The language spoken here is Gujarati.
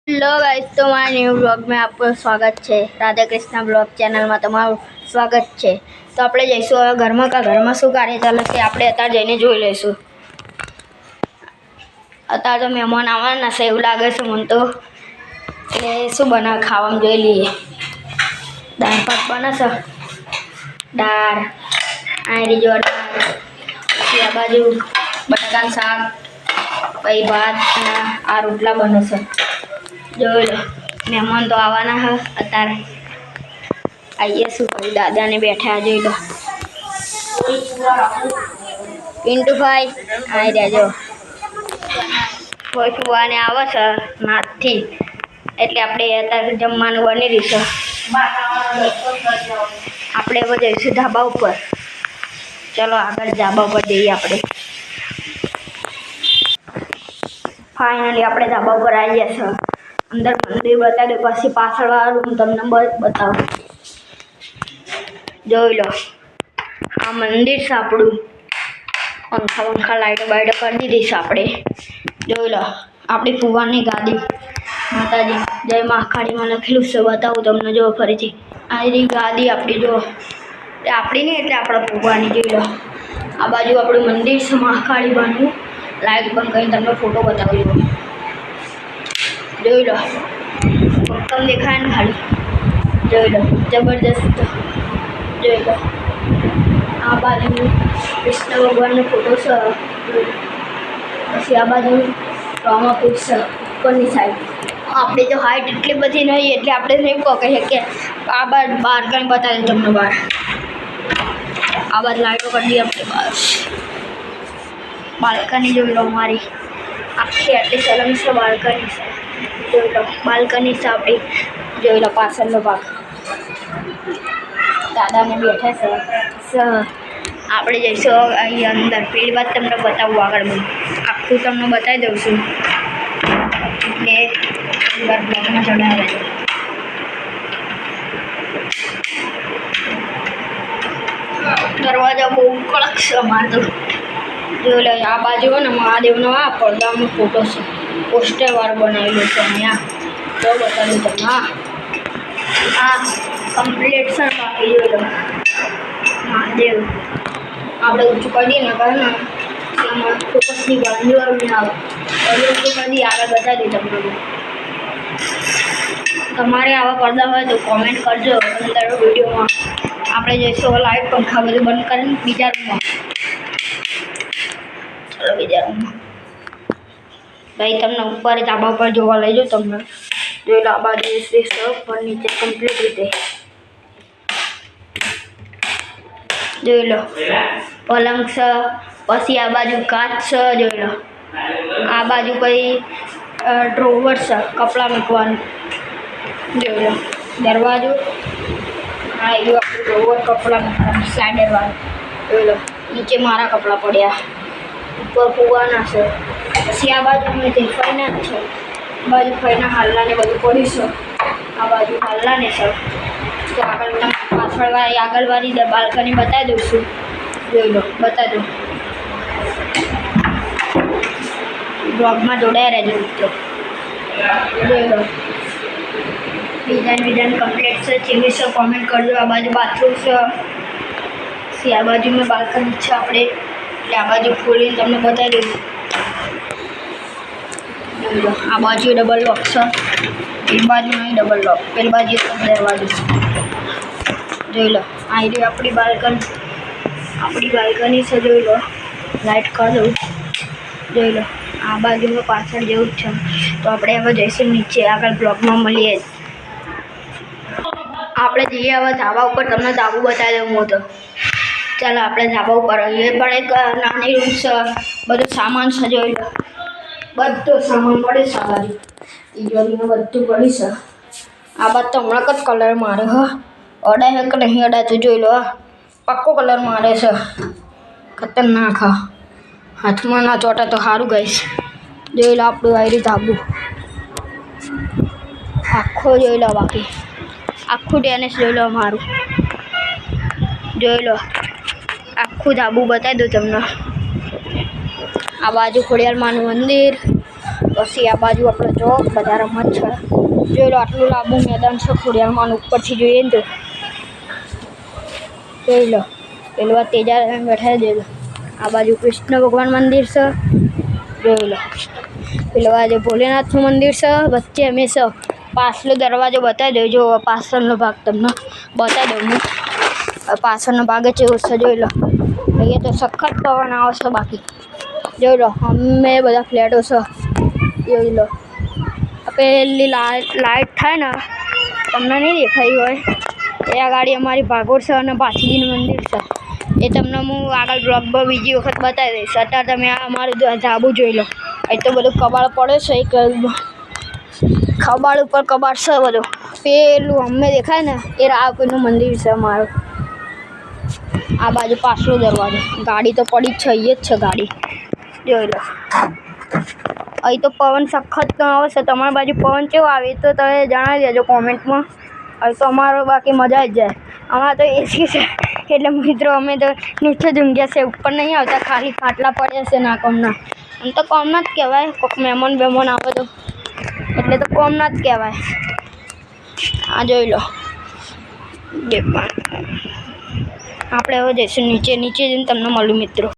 हेलो गाइस, तो मारा न्यू ब्लॉग में आपको स्वागत है। राधा कृष्ण ब्लॉग चैनल में तमाરું स्वागत है। तो આપણે જઈશું હવે ઘરમાં શું કાર્ય ચાલે છે આપણે અત્યારે જઈને જોઈ લઈશું। અત્યારે તો મહેમાન આવવાના છે એવું લાગે છે મને તો, એટલે શું બનાવ ખાવામાં જોઈ લઈએ। દાળ ભાત બને છે, દાળ આયરી જો દાળ, પછી આ બાજુ બટાકાનું શાક, પછી ભાત અને આ રોટલા બને છે। જોઈ લો મહેમાન તો આવવાના है અત્યારે આવીએ શું કરું દાદાને બેઠા જોઈ લો। પિન્ટુ ભાઈ આવી રહ્યા જો કોઈ ફુવાને આવે છે નાથથી, એટલે આપણે અત્યારે જમવાનું બની રહીશું। આપણે હવે જઈશું ધાબા ઉપર। ચલો આગળ ધાબા ઉપર જઈએ આપણે। ફાઇનલી આપણે ધાબા ઉપર આવી ગયા છે। अंदर मंदिर बता दो, पीछे पाछळ वाला रूम तमने बताओ। જોઈ લો આ મંદિર છે આપણું। પંખા લાઈટો બાઈટો કરી દીધી છે આપણે। જોઈ લો આપણી ફુવાની ગાદી, માતાજી જય મહાકાળીમાં લખેલું છે, બતાવું તમને જો ફરીથી। આ રહી ગાદી આપણી, જો આપણી નહીં એટલે આપણા ફુવાની। જોઈ લો આ બાજુ આપણું મંદિર છે મહાકાળી બાનું। લાઈટ બંધ કરીને તમને ફોટો બતાવી દો। જોઈ લો તમને દેખાય ને ખાલી, જોઈ લો જબરદસ્ત। જોઈ લો આ બાજુ કૃષ્ણ ભગવાનનો ફોટો છે, પછી આ બાજુ રામાપીર છે ઉપરની સાઈડ। આપણી તો હાઈટ એટલી બધી નહીં એટલે આપણે નહીં કહી શકીએ। આ બાજુ બહાર કંઈ બતાવી તમને બહાર, આ બાજુ લાઈટો કરી દઈએ આપણે બહાર। બાલ્કની જોઈ લો મારી આખી આટલી સરસ છે બાલ્કની છે। જોઈ લો બાલ્કની છે આપણી। જોઈ લો પાછળનો ભાગ, દાદાને બેઠા છે। આપણે જઈશું અહીં અંદર, પેલી વાત તમને બતાવું આગળ બધું આખું તમને બતાવી દઉં છું એટલે અંદર બ્લોગમાં જોડાયા રહેજો। દરવાજા બહુ કડક છે અમારે તો। જોઈ લો આ બાજુ ને મહાદેવનો આ પડદાનો ફોટો છે, પોસ્ટર વાળો બનાવેલો છે અહીંયા। તો બતાવ્યું તમને આ કમ્પ્લીટ છે બાકી। જોઈ લો મહાદેવ આપણે ઊંચું કરી દઈએ ને કહે ને એમાં ફોકસની બાંધવાનું ના આવે, એટલે ઊંચું કરી દઈએ આગળ બતાવી દઈએ તમને। તમારે આવા પડદા હોય તો કોમેન્ટ કરજો અંદર વિડીયોમાં। આપણે જઈશું લાઈટ પંખા બધું બંધ કરીને બીજા રૂમમાં। ચલો બીજા રૂમમાં ભાઈ તમને ઉપર ધાબા ઉપર જોવા લઈ જાઉં તમને। જોઈ લો આ બાજુ ઉપર નીચે કમ્પ્લીટ રીતે। જોઈ લો પલંગ છે, પછી આ બાજુ કાચ છે। જોઈ લો આ બાજુ પછી ડ્રોવર છે કપડાં મૂકવાનું। જોઈ લો દરવાજો, હા એ આપણું ડ્રોવર કપડાં મૂકવાનું સ્લાઇડર વાળું। જોઈ લો નીચે મારા કપડાં પડ્યા, ઉપર ફુવાના છે। પછી આ બાજુ અમે ફઈના જ છે, બાજુ ફઈના હાલનાને બધું પડ્યું છે। આ બાજુ હાલનાને છે, તો આગળ તમને પાછળવાળી આગળવાળી બાલ્કની બતાવી દઉં છું। જોઈ લો બતાવી દઉં, બ્લોગમાં જોડાયા રહેજો મિત્રો। જોઈ લો ડિઝાઇન કમ્પ્લીટ છે, ચીવી છે કોમેન્ટ કરજો। આ બાજુ બાથરૂમ છે, પછી આ બાજુ મેં બાલ્કની છે આપણે, એટલે આ બાજુ ખોલીને તમને બતાવી દઉં। જોઈ લો આ બાજુ ડબલ લોક છે, પેલી બાજુ નહીં ડબલ લોક, પેલી બાજુ દરવાજો। જોઈ લો આ રહી આપણી બાલ્કની છે। જોઈ લો લાઈટ કરી દઉં। જોઈ લો આ બાજુમાં પાછળ જેવું જ છે। તો આપણે હવે જઈશું નીચે, આગળ બ્લોગમાં મળીએ। આપણે જઈએ હવે ધાબા ઉપર, તમને ધાબુ બતાવી દઉં હું તો। ચાલો આપણે ધાબા ઉપર આવીએ, પણ એક નાની રૂમ છે, બધું સામાન છે। જોઈ લો બધો સામાન પડે છે, આ બાજુ તિજોરીને બધું પડ્યું છે। આ બાજુ તો હમણાં જ કલર મારે હ, અડાય કે નહીં અડાતું જોઈ લો, પાક્કો કલર મારે છે, ખતરનાક। હા હાથમાં ના ચોટે તો સારું ગાઈશ। જોઈ લો આપણું આવી ધાબુ આખો, જોઈ લો બાકી આખું ટેનિસ જોઈ લો મારું। જોઈ લો આખું ધાબુ બતાવી દઉં તમને। આ બાજુ ખોડિયાર માનું મંદિર, પછી આ બાજુ આપણે જો બધા રમત છે. જોઈ લો આટલું લાંબુ મેદાન છે ખોડિયારમાં ઉપરથી જોઈએ ને તો જોઈ લો પેલું આ તેજા બેઠા જોઈ લો. આ બાજુ કૃષ્ણ ભગવાન મંદિર છે જોઈ લો. પેલું આ જે ભોલેનાથનું મંદિર છે વચ્ચે અમે છે. પાછલો દરવાજો બતાવી દઉં જો પાછળનો ભાગ તમને બતાવી દઉં હું. પાછળનો ભાગ જ એવો છે જોઈ લો. અહીંયા તો સખત પવન આવે છે બાકી જોઈ લો અમે બધા ફ્લેટો છે જોઈ લો. પેલી લાઇટ થાય ને તમને નહીં દેખાઈ હોય એ આ ગાડી અમારી ભાગોળ છે અને પાછળનું મંદિર છે એ તમને હું આગળ બ્લોગમાં બીજી વખત બતાવી દઈશ. અત્યારે તમે આ અમારું ધાબુ જોઈ લો. અહીં તો બધું કબાડ પડે છે એક કબાડ ઉપર કબાડ છે બધું. પેલું અમે દેખાય ને એ રાવપીરનું મંદિર છે અમારું. આ બાજુ પાછલો દરવાજો ગાડી તો પડી જ છે અહીંયા જ છે ગાડી જોઈ લો. અહીં તો પવન સખત આવે છે. તમારી બાજુ પવન કેવો આવે તો તમે જણાવી દેજો કોમેન્ટમાં. અહીં તો અમારો બાકી મજા જ જાય. અમારે તો એસી છે એટલે મિત્રો અમે તો નીચે જ ઊંઘ્યા છે ઉપર નહીં આવતા. ખાલી ખાટલા પડ્યા છે ના કોમના. આમ તો કોમના જ કહેવાય. કોઈક મહેમાન આવે તો એટલે તો કોમના જ કહેવાય. આ જોઈ લો આપણે હવે જઈશું નીચે જઈને તમને મળું મિત્રો.